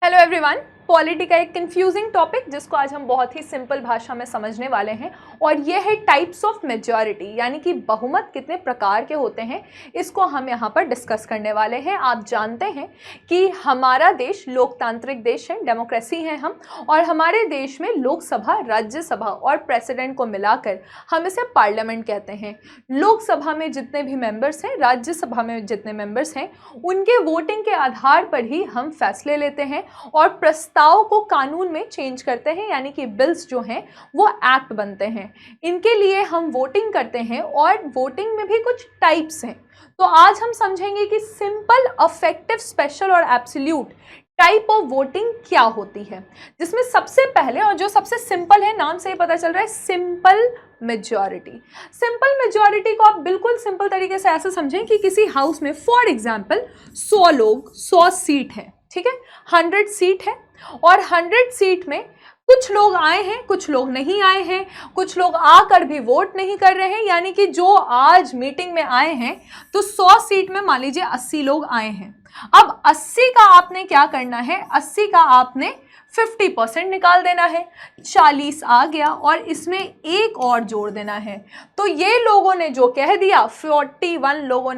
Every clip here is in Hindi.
हेलो एवरीवन, पॉलिटी का एक कंफ्यूजिंग टॉपिक जिसको आज हम बहुत ही सिंपल भाषा में समझने वाले हैं और ये है टाइप्स ऑफ मेजॉरिटी, यानी कि बहुमत कितने प्रकार के होते हैं, इसको हम यहाँ पर डिस्कस करने वाले हैं। आप जानते हैं कि हमारा देश लोकतांत्रिक देश है, डेमोक्रेसी है हम, और हमारे देश में लोकसभा, राज्यसभा और प्रेसिडेंट को मिलाकर हम इसे पार्लियामेंट कहते हैं। लोकसभा में जितने भी मेंबर्स हैं, राज्यसभा में जितने मेंबर्स हैं, उनके वोटिंग के आधार पर ही हम फैसले लेते हैं और प्रस्ताव को कानून में चेंज करते हैं, यानी कि बिल्स जो हैं वो एक्ट बनते हैं। इनके लिए हम वोटिंग करते हैं और वोटिंग में भी कुछ टाइप्स हैं। तो आज हम समझेंगे कि सिंपल, अफेक्टिव, स्पेशल और एब्सोल्यूट टाइप ऑफ वोटिंग क्या होती है, जिसमें सबसे पहले और जो सबसे सिंपल है, नाम से ही पता चल रहा है, सिंपल मेजॉरिटी। सिंपल मेजॉरिटी को आप बिल्कुल सिंपल तरीके से ऐसे समझें कि किसी हाउस में फॉर एग्जांपल 100 लोग, 100 सीट है, ठीक है, 100 सीट है और 100 सीट में कुछ लोग आए हैं, कुछ लोग नहीं आए हैं, कुछ लोग आकर भी वोट नहीं कर रहे हैं, यानी कि जो आज मीटिंग में आए हैं तो 100 सीट में मान लीजिए 80 लोग आए हैं। अब 80 का आपने क्या करना है, 80 का आपने 50% निकाल देना है, 40 आ गया और इसमें एक और जोड़ देना है। तो ये लोगों ने जो कह दिया, 41 लोगों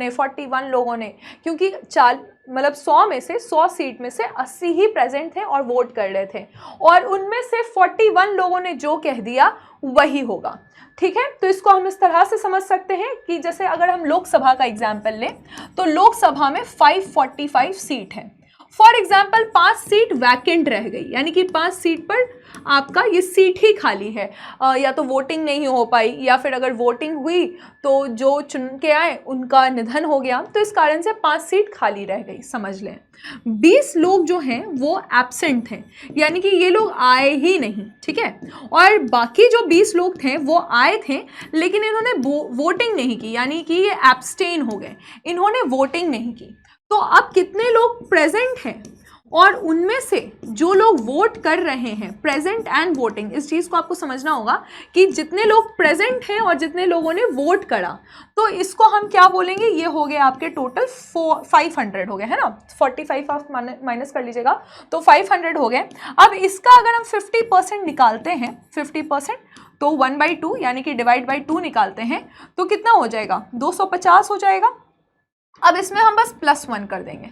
ने, क्योंकि 100 में से 100 सीट में से 80 ही प्रेजेंट थे और वोट कर रहे थे, और उनमें से 41 लोगों ने जो कह दिया वही होगा। ठीक है, तो इसको हम इस तरह से समझ सकते हैं कि जैसे अगर हम लोकसभा का एग्जाम्पल लें तो लोकसभा में 545 सीट है। फॉर एग्जाम्पल 5 सीट वैकेंट रह गई, यानी कि 5 सीट पर आपका ये सीट ही खाली है, या तो वोटिंग नहीं हो पाई या फिर अगर वोटिंग हुई तो जो चुन के आए उनका निधन हो गया, तो इस कारण से 5 सीट खाली रह गई, समझ लें। 20 लोग जो हैं वो एब्सेंट हैं, यानी कि ये लोग आए ही नहीं, ठीक है, और बाकी जो 20 लोग थे वो आए थे लेकिन इन्होंने वोटिंग नहीं की, यानी कि ये एब्सटेन हो गए, इन्होंने वोटिंग नहीं की। तो अब कितने लोग प्रेजेंट हैं और उनमें से जो लोग वोट कर रहे हैं, प्रेजेंट एंड वोटिंग, इस चीज़ को आपको समझना होगा कि जितने लोग प्रेजेंट हैं और जितने लोगों ने वोट करा, तो इसको हम क्या बोलेंगे, ये हो गए आपके टोटल 500 हो गए, है ना, 45 आप माइनस कर लीजिएगा तो 500 हो गए। अब इसका अगर हम 50% निकालते हैं, 50% तो 1/2 यानी कि डिवाइड बाई 2 निकालते हैं तो कितना हो जाएगा, 250 हो जाएगा। अब इसमें हम बस +1 कर देंगे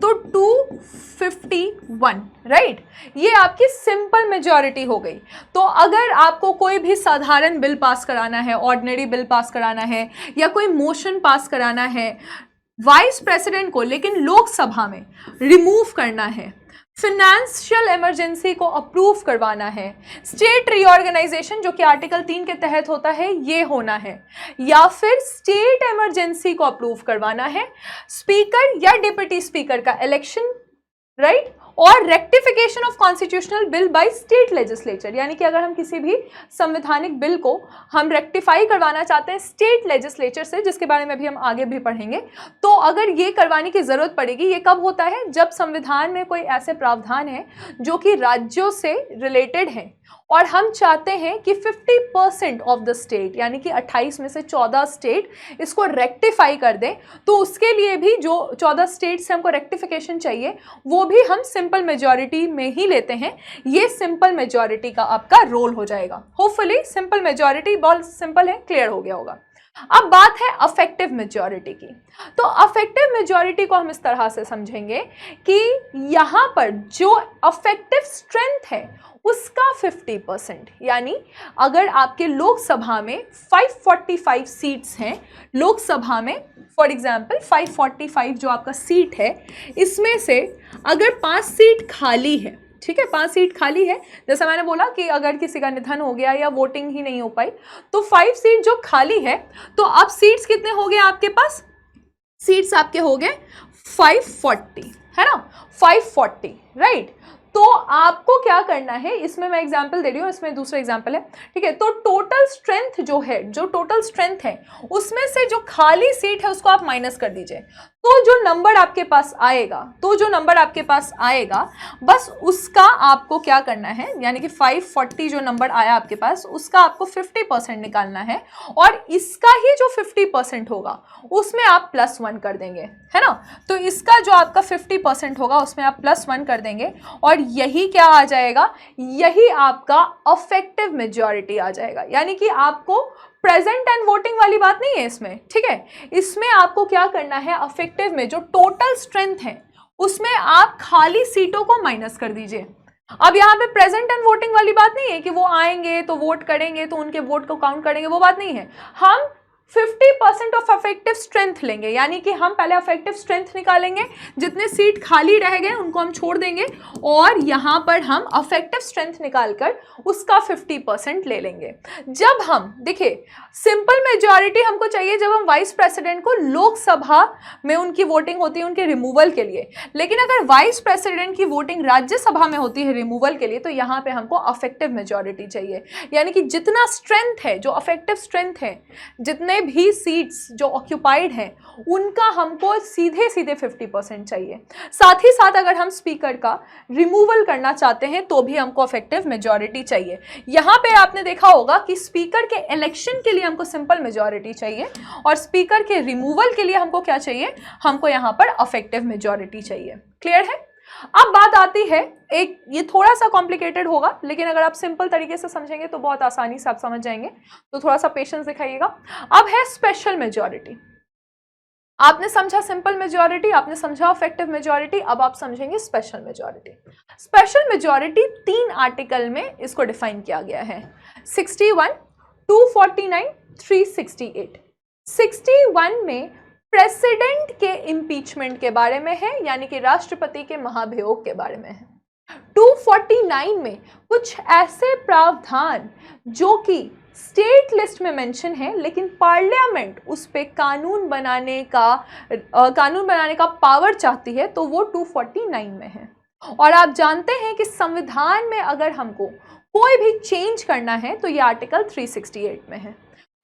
तो 251, राइट, ये आपकी सिंपल मेजॉरिटी हो गई। तो अगर आपको कोई भी साधारण बिल पास कराना है, ऑर्डिनरी बिल पास कराना है या कोई मोशन पास कराना है वाइस प्रेसिडेंट को, लेकिन लोकसभा में रिमूव करना है, फिनेंशियल इमरजेंसी को अप्रूव करवाना है, स्टेट रीऑर्गेनाइजेशन जो कि आर्टिकल 3 के तहत होता है ये होना है, या फिर स्टेट इमरजेंसी को अप्रूव करवाना है, स्पीकर या डिप्टी स्पीकर का इलेक्शन, राइट, और rectification of constitutional bill by state legislature, यानी कि अगर हम किसी भी संवैधानिक बिल को हम रेक्टिफाई करवाना चाहते हैं स्टेट लेजिस्लेचर से, जिसके बारे में अभी हम आगे भी पढ़ेंगे, तो अगर ये करवाने की ज़रूरत पड़ेगी। ये कब होता है, जब संविधान में कोई ऐसे प्रावधान है जो कि राज्यों से रिलेटेड है और हम चाहते हैं कि 50% ऑफ द स्टेट, यानी कि 28 में से 14 स्टेट इसको रेक्टिफाई कर दें, तो उसके लिए भी जो 14 स्टेट से हमको रेक्टिफिकेशन चाहिए वो भी हम सिंपल मेजॉरिटी में ही लेते हैं। ये सिंपल मेजॉरिटी का आपका रोल हो जाएगा। होपफुली सिंपल मेजॉरिटी बहुत सिंपल है, क्लियर हो गया होगा। अब बात है अफेक्टिव मेजॉरिटी की। तो अफेक्टिव मेजॉरिटी को हम इस तरह से समझेंगे कि यहाँ पर जो अफेक्टिव स्ट्रेंथ है उसका 50%, यानी अगर आपके लोकसभा में 545 सीट्स हैं, लोकसभा में फॉर एग्जांपल 545 जो आपका सीट है, इसमें से अगर 5 सीट खाली है, ठीक है, 5 सीट खाली है, जैसा मैंने बोला कि अगर किसी का निधन हो गया या वोटिंग ही नहीं हो पाई, तो 5 सीट जो खाली है, तो अब सीट्स कितने हो गए आपके पास, सीट्स आपके हो गए 540, है ना, 540, राइट। तो आपको क्या करना है, इसमें मैं एग्जांपल दे रही हूँ, इसमें दूसरा एग्जांपल है, ठीक है। तो टोटल स्ट्रेंथ जो है, जो टोटल स्ट्रेंथ है उसमें से जो खाली सीट है उसको आप माइनस कर दीजिए। तो जो नंबर आपके पास आएगा बस उसका आपको क्या करना है, यानी कि 540 जो नंबर आया आपके पास उसका आपको 50% निकालना है, और इसका ही जो 50% होगा उसमें आप +1 कर देंगे, है ना। तो इसका जो आपका 50% होगा उसमें आप +1 कर देंगे, और यही क्या आ जाएगा, यही आपका अफेक्टिव मेजॉरिटी आ जाएगा। यानी कि आपको प्रेजेंट एंड वोटिंग वाली बात नहीं है इसमें, ठीक है। इसमें आपको क्या करना है, अफेक्टिव में जो टोटल स्ट्रेंथ है उसमें आप खाली सीटों को माइनस कर दीजिए। अब यहाँ पे प्रेजेंट एंड वोटिंग वाली बात नहीं है कि वो आएंगे तो वोट करेंगे तो उनके वोट को काउंट करेंगे, वो बात नहीं है। हम 50% ऑफ अफेक्टिव स्ट्रेंथ लेंगे, यानी कि हम पहले अफेक्टिव स्ट्रेंथ निकालेंगे, जितने सीट खाली रह गए उनको हम छोड़ देंगे, और यहाँ पर हम अफेक्टिव स्ट्रेंथ निकालकर उसका 50% ले लेंगे। जब हम देखिए सिंपल मेजॉरिटी हमको चाहिए जब हम वाइस प्रेसिडेंट को लोकसभा में उनकी वोटिंग होती है उनके रिमूवल के लिए, लेकिन अगर वाइस प्रेसिडेंट की वोटिंग राज्यसभा में होती है रिमूवल के लिए, तो यहाँ पे हमको अफेक्टिव मेजॉरिटी चाहिए। यानी कि जितना स्ट्रेंथ है, जो अफेक्टिव स्ट्रेंथ है, जितने भी सीट्स जो ऑक्यूपाइड हैं उनका हमको सीधे सीधे 50% चाहिए। साथ ही साथ अगर हम स्पीकर का रिमूवल करना चाहते हैं तो भी हमको अफेक्टिव मेजॉरिटी चाहिए। यहाँ पे आपने देखा होगा कि स्पीकर के इलेक्शन के लिए हमको सिंपल मेजॉरिटी चाहिए, और स्पीकर के रिमूवल के लिए हमको क्या चाहिए, हमको यहाँ पर अफेक्टिव मेजॉरिटी चाहिए। क्लियर है। अब बात आती है एक, ये थोड़ा सा कॉम्प्लिकेटेड होगा, लेकिन अगर आप सिंपल तरीके से समझेंगे तो बहुत आसानी से आप समझ जाएंगे, तो थोड़ा सा पेशेंस दिखाइएगा। अब है स्पेशल मेजॉरिटी। आपने समझा सिंपल मेजॉरिटी, आपने समझा अफेक्टिव मेजॉरिटी, अब आप समझेंगे special majority. Special majority 3 article में इसको डिफाइन किया गया है, 61, 249, 368। 61 में प्रेसिडेंट के इम्पीचमेंट के बारे में है, यानी कि राष्ट्रपति के महाभियोग के बारे में है। 249 में कुछ ऐसे प्रावधान जो कि स्टेट लिस्ट में मेंशन है, लेकिन पार्लियामेंट उस पे कानून बनाने का पावर चाहती है, तो वो 249 में है। और आप जानते हैं कि संविधान में अगर हमको कोई भी चेंज करना है तो ये आर्टिकल 368 में है।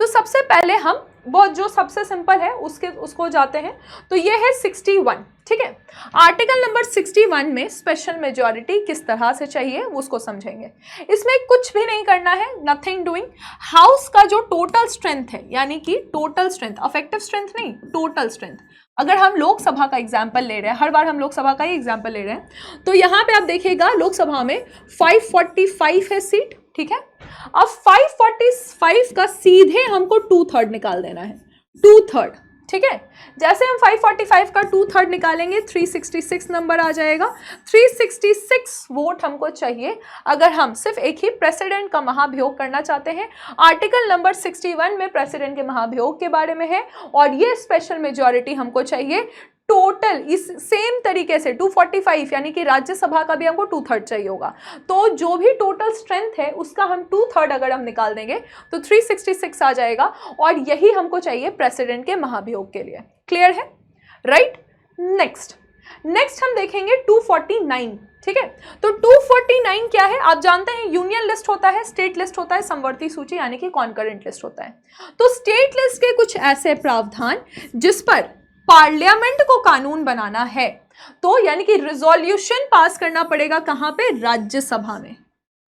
तो सबसे पहले हम बहुत जो सबसे सिंपल है उसको जाते हैं, तो ये है 61, ठीक है। आर्टिकल नंबर 61 में स्पेशल मेजॉरिटी किस तरह से चाहिए उसको समझेंगे। इसमें कुछ भी नहीं करना है, नथिंग डूइंग। हाउस का जो टोटल स्ट्रेंथ है, यानी कि टोटल स्ट्रेंथ, अफेक्टिव स्ट्रेंथ नहीं, टोटल स्ट्रेंथ। अगर हम लोकसभा का एग्जाम्पल ले रहे हैं, हर बार हम लोकसभा का ही एग्जाम्पल ले रहे हैं, तो यहाँ पे आप देखिएगा लोकसभा में 545 है सीट, ठीक है। अब 545 का सीधे हमको 2/3 निकाल देना है, 2/3, ठीक है। जैसे हम 545 का 2/3 निकालेंगे 366 नंबर आ जाएगा। 366 वोट हमको चाहिए अगर हम सिर्फ एक ही प्रेसिडेंट का महाभियोग करना चाहते हैं। आर्टिकल नंबर 61 में प्रेसिडेंट के महाभियोग के बारे में है, और ये स्पेशल मेजॉरिटी हमको चाहिए टोटल इस सेम तरीके से 245, यानी कि राज्यसभा का भी हमको 2/3 चाहिए होगा। तो जो भी टोटल स्ट्रेंथ है उसका हम 2/3 अगर हम निकाल देंगे तो 366 आ जाएगा, और यही हमको चाहिए प्रेसिडेंट के महाभियोग के लिए। क्लियर है, राइट। नेक्स्ट हम देखेंगे 249, ठीक है। तो 249 क्या है, आप जानते हैं यूनियन लिस्ट होता है, स्टेट लिस्ट होता है, समवर्ती सूची यानी कि कॉन्करेंट लिस्ट होता है। तो स्टेट लिस्ट के कुछ ऐसे प्रावधान जिस पर पार्लियामेंट को कानून बनाना है, तो यानी कि रिजोल्यूशन पास करना पड़ेगा कहां पे, राज्यसभा में।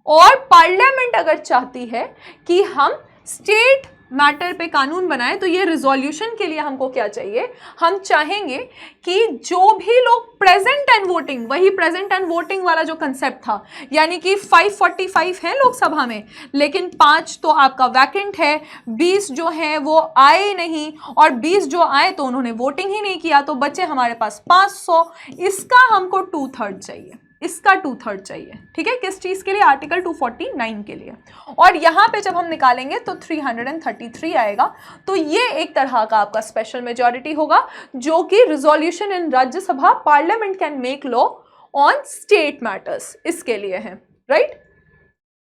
और पार्लियामेंट अगर चाहती है कि हम स्टेट मैटर पे कानून बनाए, तो ये रिजोल्यूशन के लिए हमको क्या चाहिए, हम चाहेंगे कि जो भी लोग प्रेजेंट एंड वोटिंग, वही प्रेजेंट एंड वोटिंग वाला जो कंसेप्ट था, यानी कि 545 है लोकसभा में, लेकिन 5 तो आपका वैकेंट है, 20 जो है वो आए नहीं, और 20 जो आए तो उन्होंने वोटिंग ही नहीं किया, तो बचे हमारे पास 500। इसका हमको 2/3 चाहिए, इसका 2/3 चाहिए, ठीक है। किस चीज के लिए, आर्टिकल 249 के लिए। और यहां पे जब हम निकालेंगे तो 333 आएगा। तो ये एक तरह का आपका स्पेशल मेजॉरिटी होगा, जो कि resolution in Rajya Sabha, parliament can make law on state matters, इसके लिए है, राइट।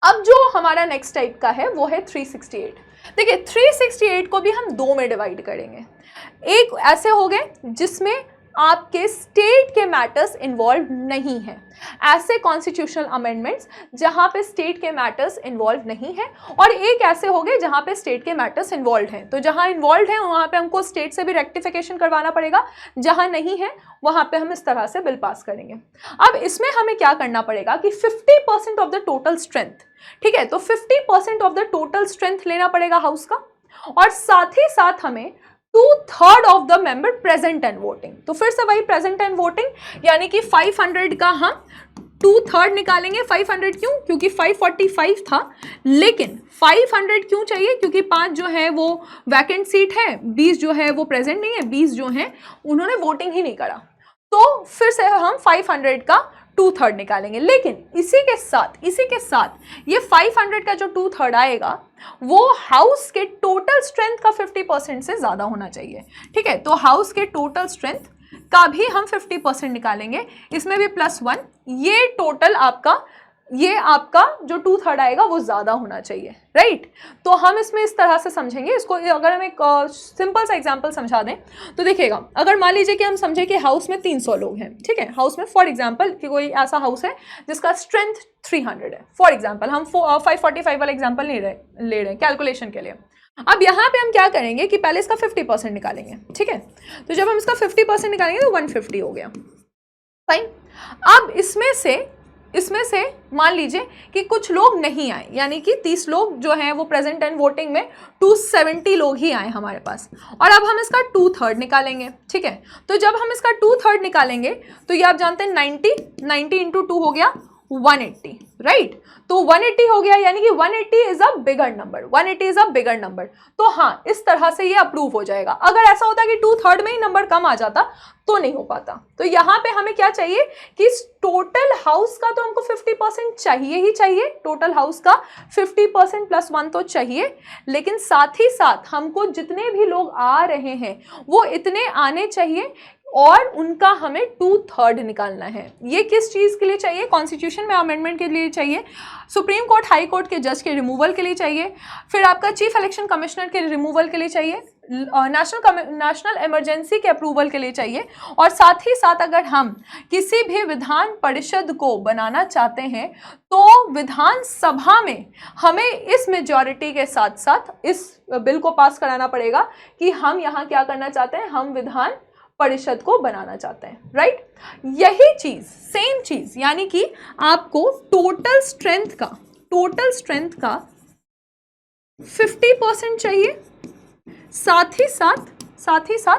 अब जो हमारा नेक्स्ट टाइप का है वो है 368। देखिए 368 को भी हम 2 में डिवाइड करेंगे। एक ऐसे हो गए जिसमें आपके स्टेट के मैटर्स इन्वॉल्व नहीं है, ऐसे कॉन्स्टिट्यूशनल अमेंडमेंट्स जहां पे स्टेट के मैटर्स इन्वॉल्व नहीं है, और एक ऐसे हो गए जहां पे स्टेट के मैटर्स इन्वॉल्व हैं। तो जहां इन्वॉल्व है वहां पे हमको स्टेट से भी रेक्टिफिकेशन करवाना पड़ेगा, जहां नहीं है वहां पे हम इस तरह से बिल पास करेंगे। अब इसमें हमें क्या करना पड़ेगा कि 50% ऑफ द टोटल स्ट्रेंथ, ठीक है, तो 50% ऑफ द टोटल स्ट्रेंथ लेना पड़ेगा हाउस का, और साथ ही साथ हमें 2/3 of the member present and voting. तो फिर से वही प्रेजेंट एंड वोटिंग, यानी कि 500 का हम 2/3 निकालेंगे। 500 क्यों? क्योंकि 545 था, लेकिन 500 क्यों चाहिए? क्योंकि 5 जो है वो वैकेंट सीट है, 20 जो है वो प्रेजेंट नहीं है, 20 जो है उन्होंने वोटिंग ही नहीं करा। तो फिर से हम 500 का 2/3 निकालेंगे, लेकिन इसी के साथ ये 500 का जो 2/3 आएगा वो हाउस के टोटल स्ट्रेंथ का 50% से ज़्यादा होना चाहिए, ठीक है। तो हाउस के टोटल स्ट्रेंथ का भी हम 50% निकालेंगे, इसमें भी +1, ये टोटल आपका जो 2/3 आएगा वो ज़्यादा होना चाहिए, राइट। तो हम इसमें इस तरह से समझेंगे इसको। अगर हम एक सिंपल सा एग्जांपल समझा दें तो देखिएगा, अगर मान लीजिए कि हम समझे कि हाउस में 300 लोग हैं, ठीक है, हाउस में फॉर एग्जांपल कि कोई ऐसा हाउस है जिसका स्ट्रेंथ 300 है, फॉर एग्जांपल, हम 545 वाला एग्जांपल नहीं ले रहे हैं कैलकुलेशन के लिए। अब यहाँ पे हम क्या करेंगे कि पहले इसका 50% निकालेंगे, ठीक है। तो जब हम इसका 50% निकालेंगे तो 150 हो गया, फाइन। अब इसमें से मान लीजिए कि कुछ लोग नहीं आए, यानी कि 30 लोग जो हैं वो प्रेजेंट एंड वोटिंग में 270 लोग ही आए हमारे पास, और अब हम इसका 2/3 निकालेंगे, ठीक है। तो जब हम इसका 2/3 निकालेंगे तो ये आप जानते हैं 90 इंटू 2 हो गया 180, राइट। तो 180 हो गया, यानी कि 180 is a bigger number, 180 is a bigger number. तो हाँ, इस तरह से ये अप्रूव हो जाएगा। अगर ऐसा होता कि 2/3 में ही नंबर कम आ जाता तो नहीं हो पाता। तो यहाँ पे हमें क्या चाहिए कि टोटल हाउस का तो हमको 50% चाहिए ही चाहिए, टोटल हाउस का 50% +1 तो चाहिए, लेकिन साथ ही साथ हमको जितने भी लोग आ रहे हैं वो इतने आने चाहिए, और उनका हमें 2/3 निकालना है। ये किस चीज़ के लिए चाहिए? कॉन्स्टिट्यूशन में अमेंडमेंट के लिए चाहिए, सुप्रीम कोर्ट हाई कोर्ट के जज के रिमूवल के लिए चाहिए, फिर आपका चीफ इलेक्शन कमिश्नर के रिमूवल के लिए चाहिए, नेशनल इमरजेंसी के अप्रूवल के लिए चाहिए, और साथ ही साथ अगर हम किसी भी विधान परिषद को बनाना चाहते हैं तो विधानसभा में हमें इस मेजॉरिटी के साथ साथ इस बिल को पास कराना पड़ेगा कि हम यहाँ क्या करना चाहते हैं, हम विधान परिषद को बनाना चाहते हैं, राइट। यही चीज, सेम चीज, यानी कि आपको टोटल स्ट्रेंथ का 50% चाहिए, साथ ही साथ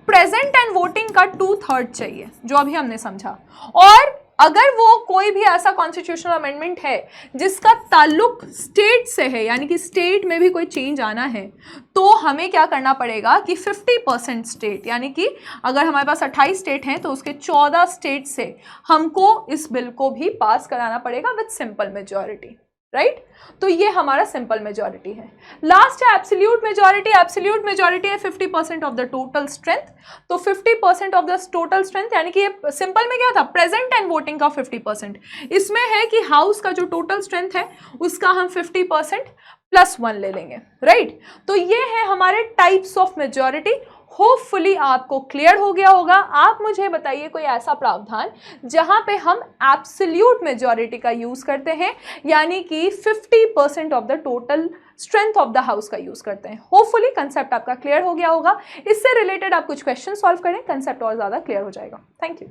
प्रेजेंट एंड वोटिंग का 2/3 चाहिए, जो अभी हमने समझा। और अगर वो कोई भी ऐसा कॉन्स्टिट्यूशनल अमेंडमेंट है जिसका ताल्लुक स्टेट से है, यानी कि स्टेट में भी कोई चेंज आना है, तो हमें क्या करना पड़ेगा कि 50% स्टेट, यानी कि अगर हमारे पास 28 स्टेट हैं तो उसके 14 स्टेट से हमको इस बिल को भी पास कराना पड़ेगा विद सिंपल मेजॉरिटी, राइट। तो ये हमारा सिंपल मेजॉरिटी है। लास्ट है एब्सोल्यूट मेजॉरिटी। एब्सोल्यूट मेजॉरिटी है 50% ऑफ द टोटल स्ट्रेंथ। तो 50% ऑफ द टोटल स्ट्रेंथ, यानी कि ये सिंपल में क्या था, प्रेजेंट एंड वोटिंग का 50%। इसमें है कि हाउस का जो टोटल स्ट्रेंथ है उसका हम 50% +1 ले लेंगे, राइट। तो ये है हमारे टाइप्स ऑफ मेजॉरिटी। होपफुली आपको क्लियर हो गया होगा। आप मुझे बताइए कोई ऐसा प्रावधान जहां पे हम एब्सोल्यूट मेजॉरिटी का यूज करते हैं, यानी कि 50% of the total strength of the house का यूज करते हैं। होपफुली कंसेप्ट आपका क्लियर हो गया होगा। इससे रिलेटेड आप कुछ क्वेश्चन सॉल्व करें, कंसेप्ट और ज्यादा क्लियर हो जाएगा। Thank you.